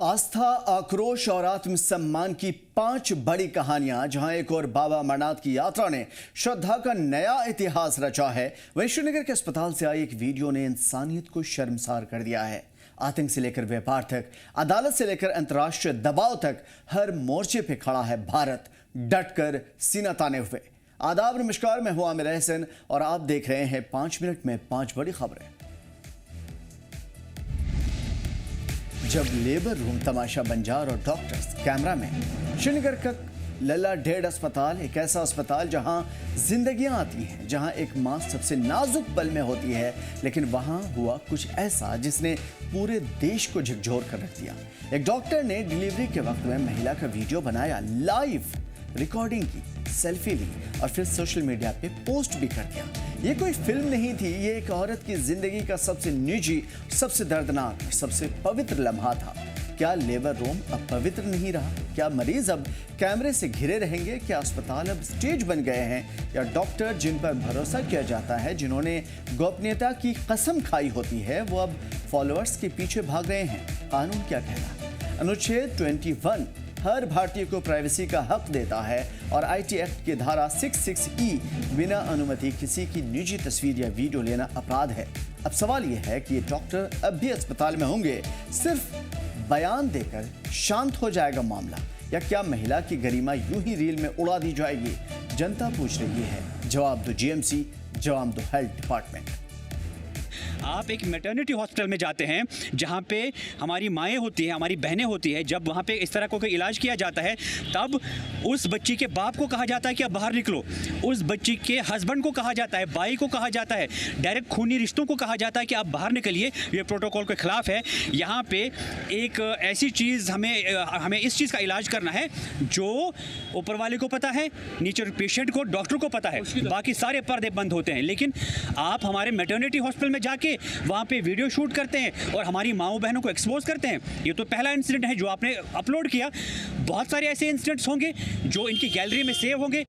आस्था, आक्रोश और आत्मसम्मान की 5 बड़ी कहानियां, जहां एक और बाबा अमरनाथ की यात्रा ने श्रद्धा का नया इतिहास रचा है, वहीं श्रीनगर के अस्पताल से आई एक वीडियो ने इंसानियत को शर्मसार कर दिया है। आतंक से लेकर व्यापार तक, अदालत से लेकर अंतर्राष्ट्रीय दबाव तक, हर मोर्चे पे खड़ा है भारत, डटकर सीना ताने हुए। आदाब, नमस्कार, मैं हूं आमिर एहसन और आप देख रहे हैं 5 मिनट में 5 बड़ी खबरें। जब लेबर रूम तमाशा बंजार और डॉक्टर्स कैमरा में, श्रीनगर का लल्ला ढेड अस्पताल एक ऐसा अस्पताल जहां जिंदगियां आती हैं, जहां एक मां सबसे नाजुक पल में होती है, लेकिन वहां हुआ कुछ ऐसा जिसने पूरे देश को झकझोर कर रख दिया। एक डॉक्टर ने डिलीवरी के वक्त में महिला का वीडियो बनाया, लाइव रिकॉर्डिंग की, सेल्फी ली और फिर सोशल मीडिया पे पोस्ट भी कर दिया। ये कोई फिल्म नहीं थी, ये एक औरत की जिंदगी का सबसे निजी, सबसे दर्दनाक, सबसे पवित्र लम्हा था। क्या लेबर रूम अब पवित्र नहीं रहा? क्या मरीज अब कैमरे से घिरे रहेंगे? क्या अस्पताल अब स्टेज बन गए हैं? या डॉक्टर जिन पर भरोसा किया जाता है, जिन्होंने गोपनीयता की कसम खाई होती है, वो अब फॉलोअर्स के पीछे भाग रहे हैं? कानून क्या कहता? अनुच्छेद 21 हर भारतीय को प्राइवेसी का हक देता है और आईटी एक्ट की धारा 66E बिना अनुमति किसी की निजी तस्वीर या वीडियो लेना अपराध है। अब सवाल यह है कि ये डॉक्टर अब भी अस्पताल में होंगे, सिर्फ बयान देकर शांत हो जाएगा मामला, या क्या महिला की गरिमा यूं ही रील में उड़ा दी जाएगी? जनता पूछ रही है, जवाब दो जीएमसी, जवाब दो हेल्थ डिपार्टमेंट। आप एक मैटरनिटी हॉस्पिटल में जाते हैं जहां पे हमारी माएँ होती हैं, हमारी बहनें होती हैं, जब वहां पे इस तरह का इलाज किया जाता है, तब उस बच्ची के बाप को कहा जाता है कि आप बाहर निकलो, उस बच्ची के हस्बैंड को कहा जाता है, भाई को कहा जाता है, डायरेक्ट खूनी रिश्तों को कहा जाता है कि आप बाहर निकलिए, ये प्रोटोकॉल के खिलाफ है। यहाँ पे एक ऐसी चीज़ हमें इस चीज़ का इलाज करना है जो ऊपर वाले को पता है, नीचे पेशेंट को, डॉक्टर को पता है, बाकी सारे पर्दे बंद होते हैं। लेकिन आप हमारे मैटरनिटी हॉस्पिटल में जाके वहाँ पे वीडियो शूट करते हैं और हमारी माओ बहनों को एक्सपोज करते हैं। ये तो पहला इंसिडेंट है जो आपने अपलोड किया, बहुत सारे ऐसे इंसिडेंट्स होंगे जो इनकी गैलरी में सेव होंगे।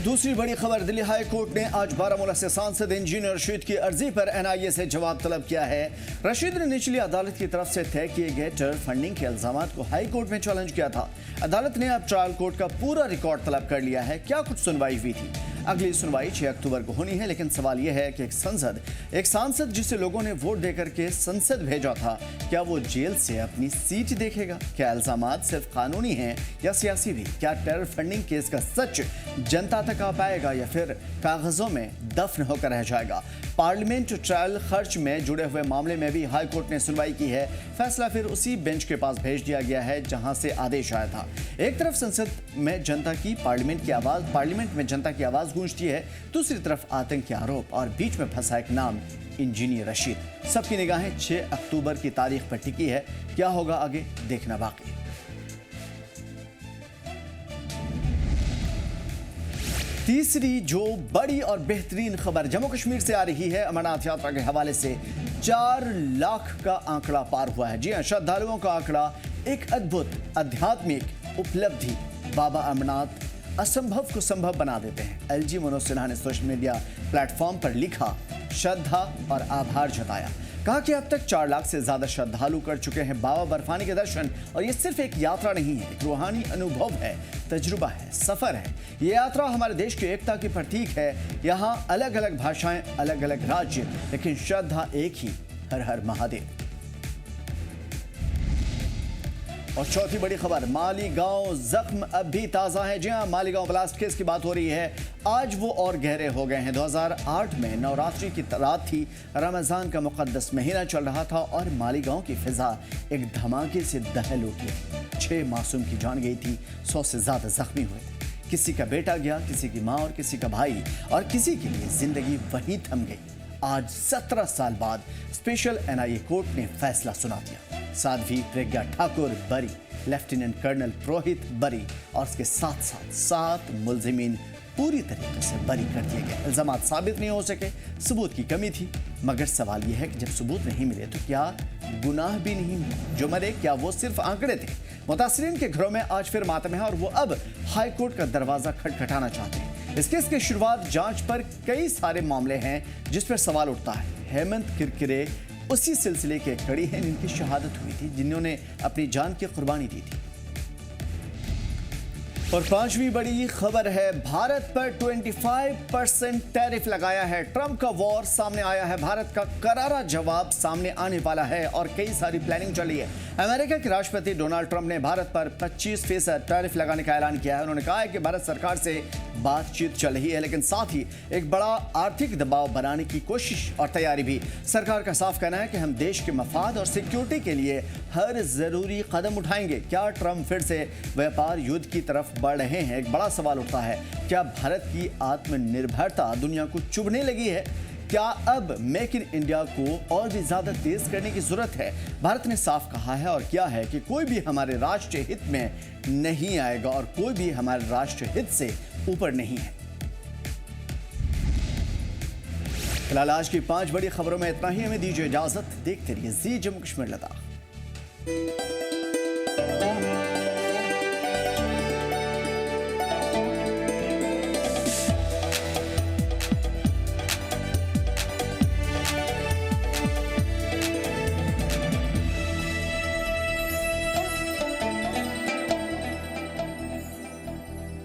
दूसरी बड़ी खबर, दिल्ली हाई कोर्ट ने आज बारामूला से सांसद इंजीनियर रशीद की अर्जी पर एनआईए से जवाब तलब किया है। रशीद ने निचली अदालत की तरफ से तय किए गए टेरर फंडिंग के इल्जाम को हाई कोर्ट में चैलेंज किया था। अदालत ने अब ट्रायल कोर्ट का पूरा रिकॉर्ड तलब कर लिया है। क्या कुछ सुनवाई हुई थी? अगली सुनवाई 6 अक्टूबर को होनी है, लेकिन सवाल यह है कि एक सांसद जिसे लोगों ने वोट देकर के संसद भेजा था, क्या वो जेल से अपनी सीट देखेगा? क्या इल्जामात सिर्फ कानूनी हैं या सियासी भी? क्या टेरर फंडिंग केस का सच जनता तक आ पाएगा या फिर कागजों में दफन होकर रह जाएगा? पार्लियामेंट ट्रायल खर्च में जुड़े हुए मामले में भी हाई कोर्ट ने सुनवाई की है। फैसला फिर उसी बेंच के पास भेज दिया गया है जहां से आदेश आया था। एक तरफ संसद में जनता की पार्लियामेंट में जनता की आवाज गूंजती है, दूसरी तरफ आतंक के आरोप और बीच में फंसा एक नाम, इंजीनियर रशीद। सबकी निगाहें 6 अक्टूबर की तारीख पर टिकी है। क्या होगा आगे, देखना बाकी। तीसरी जो बड़ी और बेहतरीन खबर जम्मू कश्मीर से आ रही है, अमरनाथ यात्रा के हवाले से 4 लाख का आंकड़ा पार हुआ है। जी हां, श्रद्धालुओं का आंकड़ा, एक अद्भुत आध्यात्मिक उपलब्धि। बाबा अमरनाथ असंभव को संभव बना देते हैं। एलजी मनोज सिन्हा ने सोशल मीडिया प्लेटफॉर्म पर लिखा, श्रद्धा और आभार जताया। कहा कि अब तक 4 लाख से ज्यादा श्रद्धालु कर चुके हैं बाबा बर्फानी के दर्शन, और ये सिर्फ एक यात्रा नहीं है, एक रूहानी अनुभव है, तजुर्बा है, सफर है। ये यात्रा हमारे देश की एकता की प्रतीक है। यहाँ अलग अलग भाषाएं, अलग अलग राज्य, लेकिन श्रद्धा एक ही, हर हर महादेव। और चौथी बड़ी खबर, मालीगांव जख्म अब भी ताज़ा है। जी हां, मालीगांव ब्लास्ट केस की बात हो रही है। आज वो और गहरे हो गए हैं। 2008 में नवरात्रि की रात थी, रमज़ान का मुक़द्दस महीना चल रहा था और मालीगांव की फिजा एक धमाके से दहल उठी। 6 मासूम की जान गई थी, 100 से ज़्यादा जख्मी हुए। किसी का बेटा गया, किसी की माँ और किसी का भाई, और किसी के लिए जिंदगी वहीं थम गई। आज 17 साल बाद स्पेशल एनआईए कोर्ट ने फैसला सुना दिया। साध्वी प्रज्ञा ठाकुर बरी, लेफ्टिनेंट कर्नल पुरोहित बरी, और उसके साथ साथ 7 मुलजिमीन पूरी तरीके से बरी कर दिए गए। इल्जामात साबित नहीं हो सके, सबूत की कमी थी। मगर सवाल यह है कि जब सबूत नहीं मिले तो क्या गुनाह भी नहीं हुआ? जो मरे, क्या वो सिर्फ आंकड़े थे? मुतासिरीन के घरों में आज फिर मातम है और वो अब हाई कोर्ट का दरवाजा खटखटाना चाहते हैं। इस केस की शुरुआत जांच पर कई सारे मामले हैं जिस पर सवाल उठता है। हेमंत किरकिरे उसी सिलसिले की एक कड़ी है जिनकी शहादत हुई थी, जिन्होंने अपनी जान की कुर्बानी दी थी। और पांचवी बड़ी खबर है, भारत पर 25% टैरिफ लगाया है। ट्रंप का वॉर सामने आया है, भारत का करारा जवाब सामने आने वाला है और कई सारी प्लानिंग चली है। अमेरिका के राष्ट्रपति डोनाल्ड ट्रंप ने भारत पर 25% टैरिफ लगाने का ऐलान किया है। उन्होंने कहा है कि भारत सरकार से बातचीत चल रही है, लेकिन साथ ही एक बड़ा आर्थिक दबाव बनाने की कोशिश और तैयारी भी। सरकार का साफ कहना है कि हम देश के मफाद और सिक्योरिटी के लिए हर जरूरी कदम उठाएंगे। क्या ट्रंप फिर से व्यापार युद्ध की तरफ बढ़ रहे हैं? एक बड़ा सवाल उठता है, क्या भारत की आत्मनिर्भरता दुनिया को चुभने लगी है? क्या अब मेक इन इंडिया को और भी ज्यादा तेज करने की जरूरत है? भारत ने साफ कहा है और किया है कि कोई भी हमारे राष्ट्रीय हित में नहीं आएगा और कोई भी हमारे राष्ट्रीय हित से ऊपर नहीं है। फिलहाल आज की 5 बड़ी खबरों में इतना ही। हमें दीजिए इजाजत, देखते रहिए जी जम्मू कश्मीर लद्दाख।